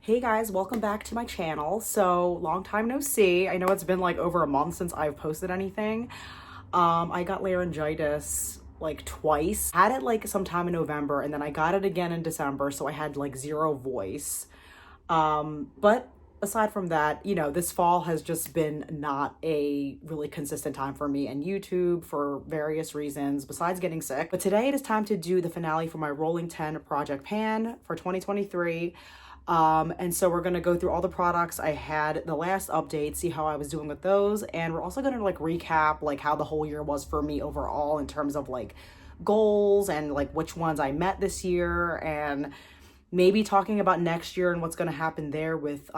Hey guys, welcome back to my channel. So long time no see. I know it's been like over a month since I've posted anything. I got laryngitis like twice. Had it like sometime in November and then I got it again in December, so I had like zero voice. But aside from that, this fall has just been not a really consistent time for me and YouTube for various reasons besides getting sick. But today it is time to do the finale for my Rolling 10 Project Pan for 2023. And so we're going to go through all the products I had the last update, see how I was doing with those. And we're also going to like recap like how the whole year was for me overall in terms of like goals and like which ones I met this year, and maybe talking about next year and what's going to happen there with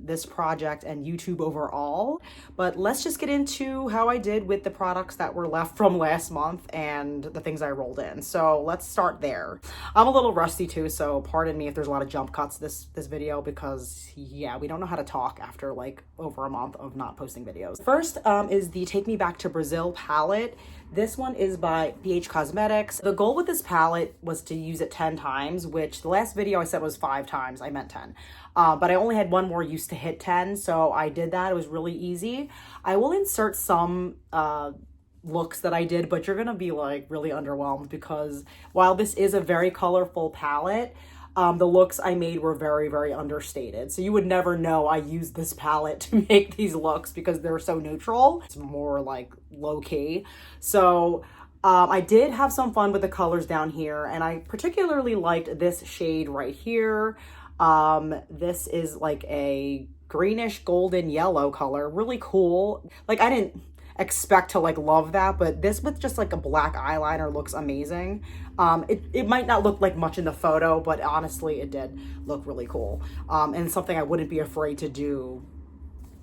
this project and YouTube overall. But let's just get into how I did with the products that were left from last month and the things I rolled in. So let's start there. I'm a little rusty too, so pardon me if there's a lot of jump cuts this video, because yeah, we don't know how to talk after like over a month of not posting videos. First is the Take Me Back to Brazil palette. This one is by BH Cosmetics. The goal with this palette was to use it 10 times, which the last video I said was 5 times. I meant 10. But I only had one more use to hit 10, so I did that. It was really easy. I will insert some looks that I did, but you're gonna be like really underwhelmed because while this is a very colorful palette, the looks I made were very, very understated. So you would never know I used this palette to make these looks because they're so neutral. It's more like low-key. So I did have some fun with the colors down here, and I particularly liked this shade right here. This is like a greenish golden yellow color, really cool. Like I didn't expect to like love that, but this with just like a black eyeliner looks amazing. It might not look like much in the photo, but honestly it did look really cool, and something I wouldn't be afraid to do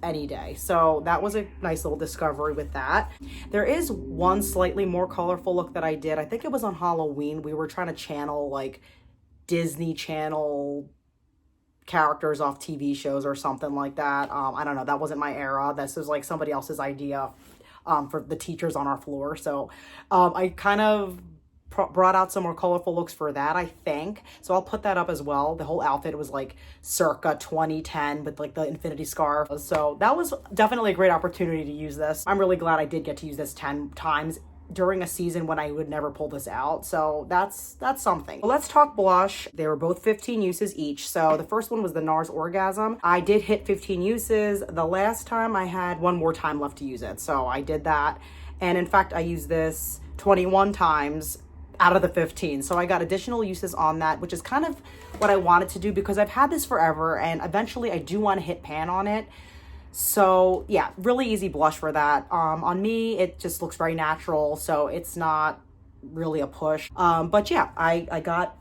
any day. So that was a nice little discovery with that. There is one slightly more colorful look that I did. I think it was on Halloween. We were trying to channel like Disney Channel characters off TV shows or something like that. I don't know, that wasn't my era. This was like somebody else's idea for the teachers on our floor. So I kind of brought out some more colorful looks for that, I think. So I'll put that up as well. The whole outfit was like circa 2010 with like the infinity scarf. So that was definitely a great opportunity to use this. I'm really glad I did get to use this 10 times during a season when I would never pull this out. So that's something. Let's talk blush. They were both 15 uses each. So the first one was the NARS Orgasm. I did hit 15 uses. The last time I had one more time left to use it. So I did that. And in fact, I used this 21 times out of the 15. So I got additional uses on that, which is kind of what I wanted to do because I've had this forever and eventually I do want to hit pan on it. So yeah, really easy blush for that. On me, it just looks very natural, so it's not really a push. But yeah, I got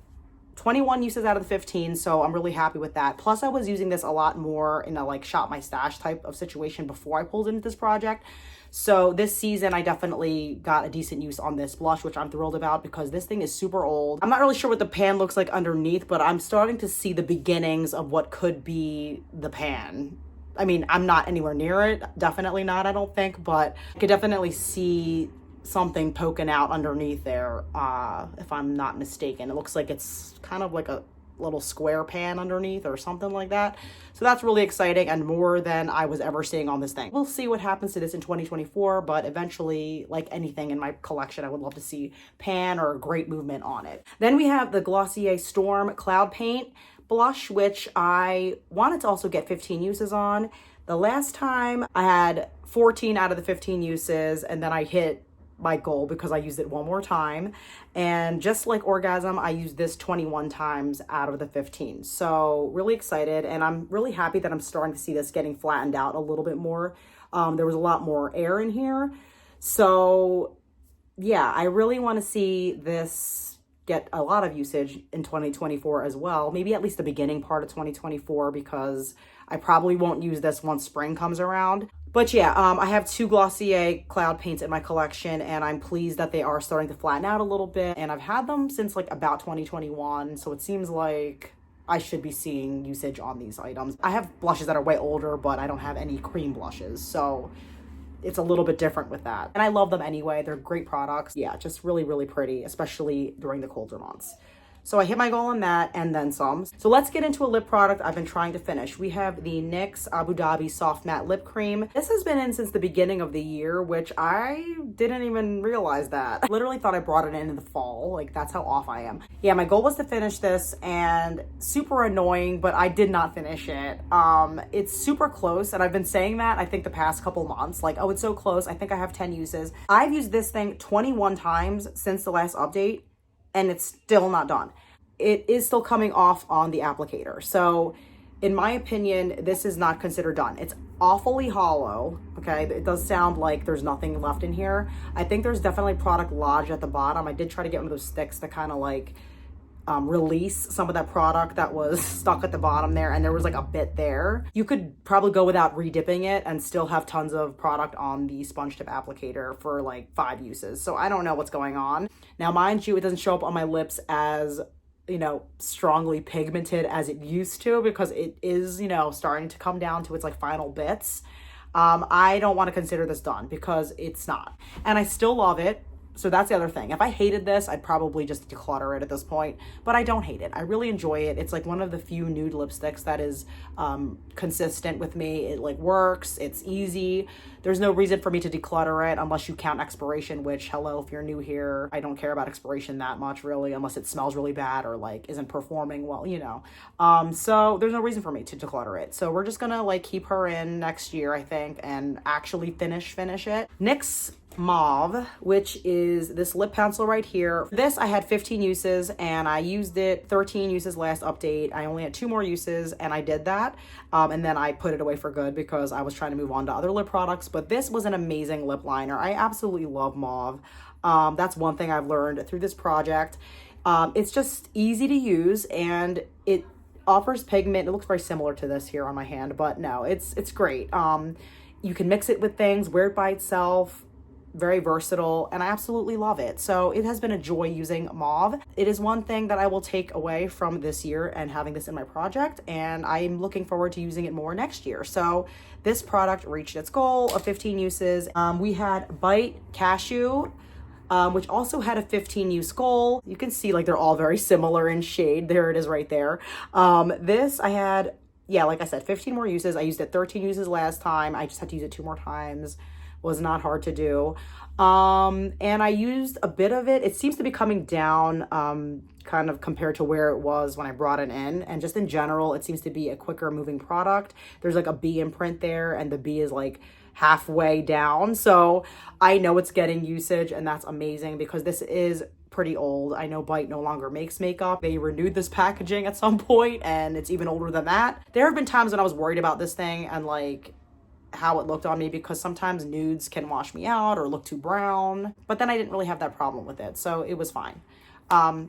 21 uses out of the 15, so I'm really happy with that. Plus, I was using this a lot more in a like shop my stash type of situation before I pulled into this project. So this season, I definitely got a decent use on this blush, which I'm thrilled about because this thing is super old. I'm not really sure what the pan looks like underneath, but I'm starting to see the beginnings of what could be the pan. I mean, I'm not anywhere near it. Definitely not, I don't think, but I could definitely see something poking out underneath there, if I'm not mistaken. It looks like it's kind of like a little square pan underneath or something like that. So that's really exciting and more than I was ever seeing on this thing. We'll see what happens to this in 2024, but eventually, like anything in my collection, I would love to see pan or great movement on it. Then we have the Glossier Storm Cloud Paint blush, which I wanted to also get 15 uses on. The last time I had 14 out of the 15 uses, and then I hit my goal because I used it one more time. And just like Orgasm, I used this 21 times out of the 15. So really excited, and I'm really happy that I'm starting to see this getting flattened out a little bit more. There was a lot more air in here. So yeah, I really want to see this get a lot of usage in 2024 as well. Maybe at least the beginning part of 2024, because I probably won't use this once spring comes around. But yeah, I have 2 Glossier cloud paints in my collection, and I'm pleased that they are starting to flatten out a little bit. And I've had them since like about 2021, so it seems like I should be seeing usage on these items. I have blushes that are way older, but I don't have any cream blushes, so it's a little bit different with that. And I love them anyway. They're great products. Yeah, just really, really pretty, especially during the colder months. So I hit my goal on that and then some. So let's get into a lip product I've been trying to finish. We have the NYX Abu Dhabi Soft Matte Lip Cream. This has been in since the beginning of the year, which I didn't even realize that. I literally thought I brought it in the fall. Like, that's how off I am. Yeah, my goal was to finish this, and super annoying, but I did not finish it. It's super close, and I've been saying that I think the past couple months, like, oh, it's so close. I think I have 10 uses. I've used this thing 21 times since the last update, and it's still not done. It is still coming off on the applicator. So in my opinion, this is not considered done. It's awfully hollow, okay? It does sound like there's nothing left in here. I think there's definitely product lodged at the bottom. I did try to get one of those sticks to kind of like release some of that product that was stuck at the bottom there, and there was like a bit there. You could probably go without redipping it and still have tons of product on the sponge tip applicator for like 5 uses. So I don't know what's going on. Now, mind you, it doesn't show up on my lips as, you know, strongly pigmented as it used to, because it is, you know, starting to come down to its like final bits. I don't want to consider this done because it's not, and I still love it. So that's the other thing. If I hated this, I'd probably just declutter it at this point, but I don't hate it. I really enjoy it. It's like one of the few nude lipsticks that is consistent with me. It like works, it's easy. There's no reason for me to declutter it unless you count expiration, which, hello, if you're new here, I don't care about expiration that much really, unless it smells really bad or like isn't performing well, you know. So there's no reason for me to declutter it. So we're just gonna like keep her in next year, I think, and actually finish it. NYX Mauve, which is this lip pencil right here. For this, I had 15 uses and I used it 13 uses last update. I only had 2 more uses and I did that. And then I put it away for good because I was trying to move on to other lip products, but this was an amazing lip liner. I absolutely love mauve. That's one thing I've learned through this project. It's just easy to use and it offers pigment. It looks very similar to this here on my hand, but no, it's great. You can mix it with things, wear it by itself. Very versatile, and I absolutely love it. So it has been a joy using mauve. It is one thing that I will take away from this year and having this in my project, and I'm looking forward to using it more next year. So this product reached its goal of 15 uses. We had Bite Cashew, which also had a 15 use goal. You can see like they're all very similar in shade. There it is right there. This I had, yeah, like I said, 15 more uses. I used it 13 uses last time. I just had to use it 2 more times. Was not hard to do. And I used a bit of it. It seems to be coming down kind of compared to where it was when I brought it in. And just in general, it seems to be a quicker moving product. There's like a bee imprint there and the bee is like halfway down. So I know it's getting usage and that's amazing because this is pretty old. I know Bite no longer makes makeup. They renewed this packaging at some point and it's even older than that. There have been times when I was worried about this thing and like how it looked on me because sometimes nudes can wash me out or look too brown, but then I didn't really have that problem with it, so it was fine.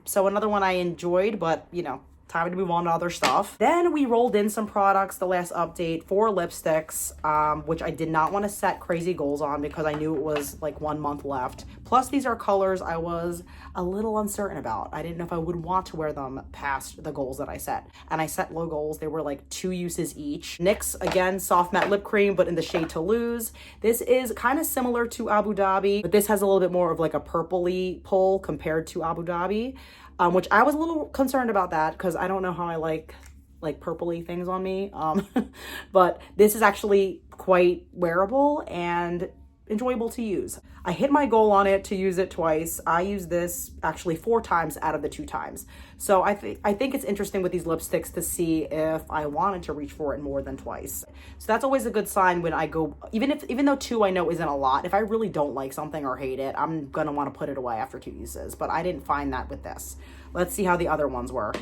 So another one I enjoyed, but you know, time to move on to other stuff. Then we rolled in some products the last update, 4 lipsticks, which I did not want to set crazy goals on because I knew it was like 1 month left. Plus these are colors I was a little uncertain about. I didn't know if I would want to wear them past the goals that I set. And I set low goals. They were like 2 uses each. NYX, again, soft matte lip cream, but in the shade Toulouse. This is kind of similar to Abu Dhabi, but this has a little bit more of like a purpley pull compared to Abu Dhabi. Which I was a little concerned about that because I don't know how I like purpley things on me. But this is actually quite wearable and enjoyable to use. I hit my goal on it to use it twice. I used this actually 4 times out of the 2 times. So I think it's interesting with these lipsticks to see if I wanted to reach for it more than twice. So that's always a good sign when I go, even though 2 I know isn't a lot, if I really don't like something or hate it, I'm gonna want to put it away after 2 uses, but I didn't find that with this. Let's see how the other ones were.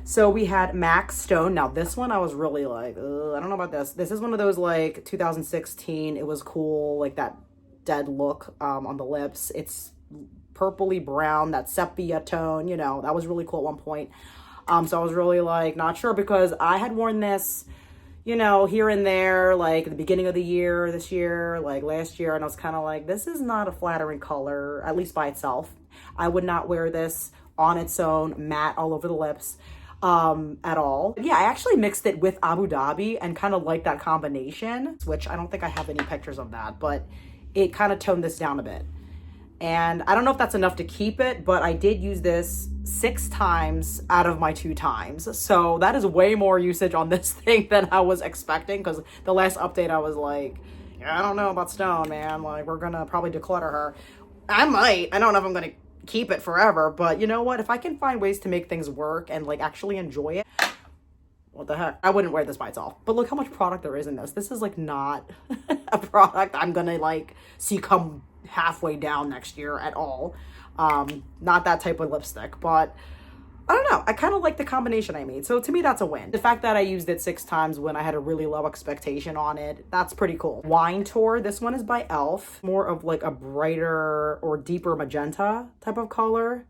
So we had Max Stone. Now this one I was really like, I don't know about this. This is one of those like 2016, it was cool, like that dead look on the lips. It's purpley brown, that sepia tone, you know, that was really cool at one point. So I was really like not sure because I had worn this, you know, here and there, like at the beginning of the year, this year, like last year, and I was kind of like, this is not a flattering color, at least by itself. I would not wear this on its own, matte all over the lips. At all. Yeah, I actually mixed it with Abu Dhabi and kind of like that combination, which I don't think I have any pictures of that, but it kind of toned this down a bit. And I don't know if that's enough to keep it, but I did use this 6 times out of my 2 times. So that is way more usage on this thing than I was expecting, because the last update I was like, yeah, I don't know about Stone, man. Like, we're gonna probably declutter her. I might. I don't know if I'm gonna keep it forever, but you know what? If I can find ways to make things work and like actually enjoy it, what the heck? I wouldn't wear this by itself. But look how much product there is in this. This is like not a product I'm gonna like see come halfway down next year at all. Not that type of lipstick, but I don't know. I kind of like the combination I made. So to me, that's a win. The fact that I used it 6 times when I had a really low expectation on it, that's pretty cool. Wine Tour. This one is by e.l.f. More of like a brighter or deeper magenta type of color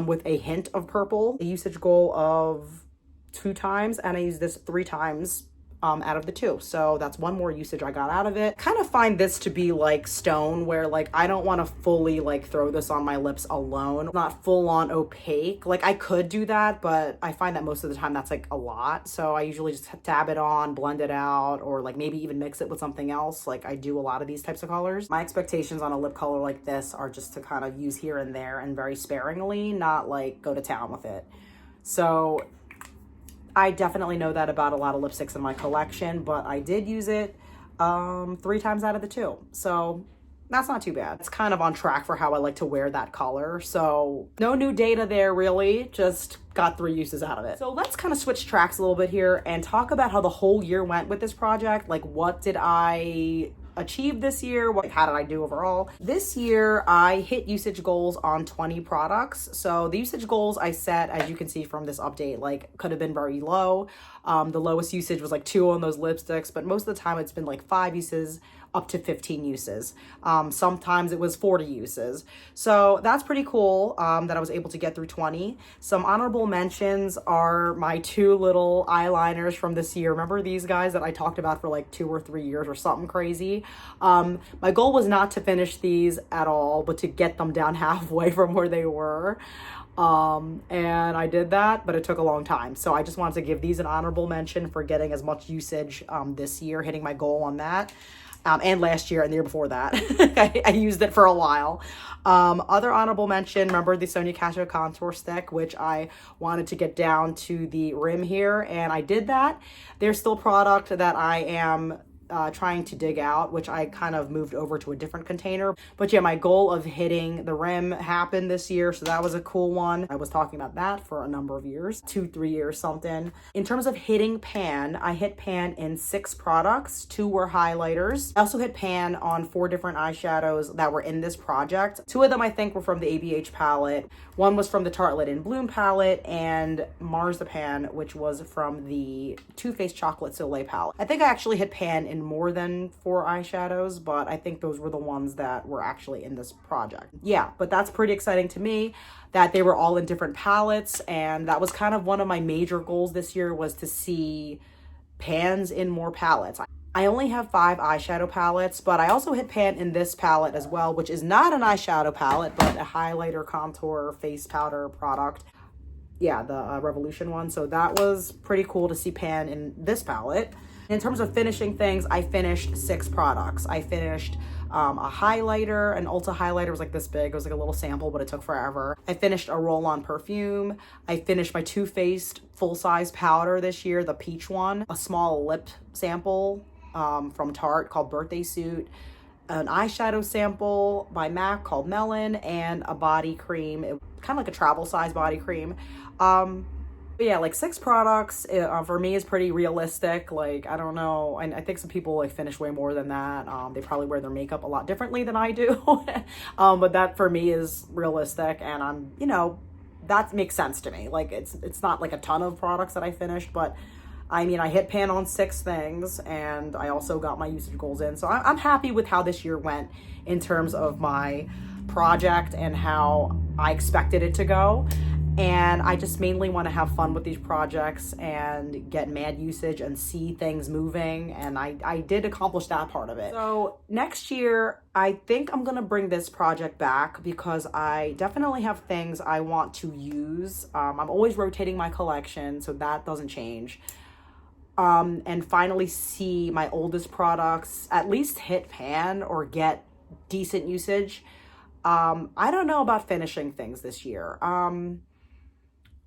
with a hint of purple. A usage goal of 2 times, and I used this 3 times out of the 2. So that's 1 more usage I got out of it. Kind of find this to be like Stone, where like I don't want to fully like throw this on my lips alone. Not full on opaque. Like I could do that, but I find that most of the time that's like a lot. So I usually just dab it on, blend it out, or like maybe even mix it with something else. Like I do a lot of these types of colors. My expectations on a lip color like this are just to kind of use here and there and very sparingly, not like go to town with it. So I definitely know that about a lot of lipsticks in my collection, but I did use it 3 times out of the 2. So that's not too bad. It's kind of on track for how I like to wear that color. So no new data there really, just got 3 uses out of it. So let's kind of switch tracks a little bit here and talk about how the whole year went with this project. Like what did I achieved this year? How did I do overall? This year, I hit usage goals on 20 products. So the usage goals I set, as you can see from this update, like could have been very low. The lowest usage was like 2 on those lipsticks, but most of the time it's been like 5 uses up to 15 uses. Sometimes it was 40 uses. So that's pretty cool that I was able to get through 20. Some honorable mentions are my 2 little eyeliners from this year. Remember these guys that I talked about for like 2 or 3 years or something crazy? My goal was not to finish these at all, but to get them down halfway from where they were. And I did that, but it took a long time. So I just wanted to give these an honorable mention for getting as much usage this year, hitting my goal on that. And last year and the year before that. I used it for a while. Other honorable mention, remember the Sonia Kashia contour stick, which I wanted to get down to the rim here, and I did that. There's still product that I am trying to dig out, which I kind of moved over to a different container. But yeah, my goal of hitting the rim happened this year, so that was a cool one. I was talking about that for a number of years, 2-3 years something. In terms of hitting pan, I hit pan in 6 products. 2 were highlighters. I also hit pan on 4 different eyeshadows that were in this project. 2 of them I think were from the ABH palette. 1 was from the Tartelette in Bloom palette, and Marzipan, which was from the Too Faced Chocolate Soleil palette. I think I actually hit pan in more than 4 eyeshadows, but I think those were the ones that were actually in this project. Yeah, but that's pretty exciting to me that they were all in different palettes, and that was kind of one of my major goals this year, was to see pans in more palettes. I only have 5 eyeshadow palettes, but I also hit pan in this palette as well, which is not an eyeshadow palette, but a highlighter, contour, face powder product. Yeah, the Revolution one. So that was pretty cool to see pan in this palette. In terms of finishing things, I finished 6 products. I finished a highlighter, an Ulta highlighter was like this big. It was like a little sample, but it took forever. I finished a roll-on perfume. I finished my Too Faced full-size powder this year, the peach one. A small lip sample from Tarte called Birthday Suit. An eyeshadow sample by MAC called Melon, and a body cream, kind of like a travel size body cream. But yeah, like 6 products for me is pretty realistic. Like, I don't know. I think some people like finish way more than that. They probably wear their makeup a lot differently than I do. But that for me is realistic, and I'm, you know, that makes sense to me. Like it's not like a ton of products that I finished, but I mean, I hit pan on 6 things, and I also got my usage goals in. So I'm happy with how this year went in terms of my project and how I expected it to go. And I just mainly want to have fun with these projects and get mad usage and see things moving. And I did accomplish that part of it. So next year, I think I'm going to bring this project back because I definitely have things I want to use. I'm always rotating my collection, so that doesn't change. And finally see my oldest products at least hit pan or get decent usage. I don't know about finishing things this year.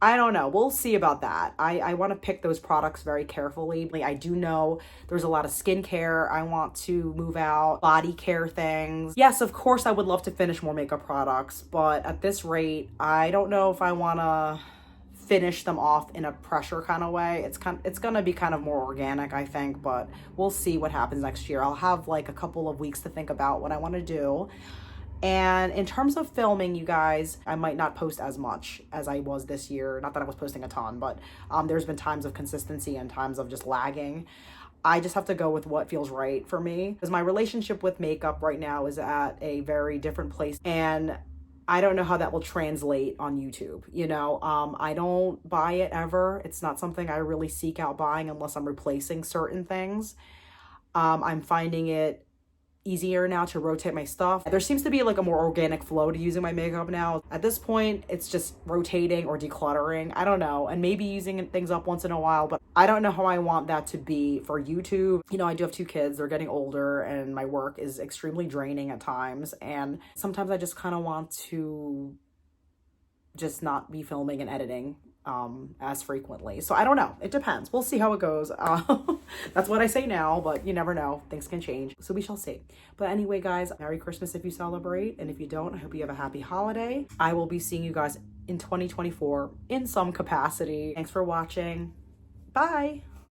I don't know. We'll see about that. I want to pick those products very carefully. Like, I do know there's a lot of skincare I want to move out, body care things. Yes, of course, I would love to finish more makeup products, but at this rate, I don't know if I want to finish them off in a pressure kind of way. It's gonna be kind of more organic, I think, but we'll see what happens next year. I'll have like a couple of weeks to think about what I want to do. And in terms of filming, you guys, I might not post as much as I was this year. Not that I was posting a ton, but there's been times of consistency and times of just lagging. I just have to go with what feels right for me, because my relationship with makeup right now is at a very different place, and I don't know how that will translate on YouTube. You know, I don't buy it ever. It's not something I really seek out buying unless I'm replacing certain things. I'm finding it easier now to rotate my stuff. There seems to be like a more organic flow to using my makeup now. At this point, it's just rotating or decluttering. I don't know. And maybe using things up once in a while, but I don't know how I want that to be for YouTube. You know, I do have 2 kids. They're getting older and my work is extremely draining at times. And sometimes I just kind of want to just not be filming and editing as frequently. So I don't know. It depends. We'll see how it goes. That's what I say now, but you never know. Things can change. So we shall see. But anyway, guys, Merry Christmas if you celebrate. And if you don't, I hope you have a happy holiday. I will be seeing you guys in 2024 in some capacity. Thanks for watching. Bye.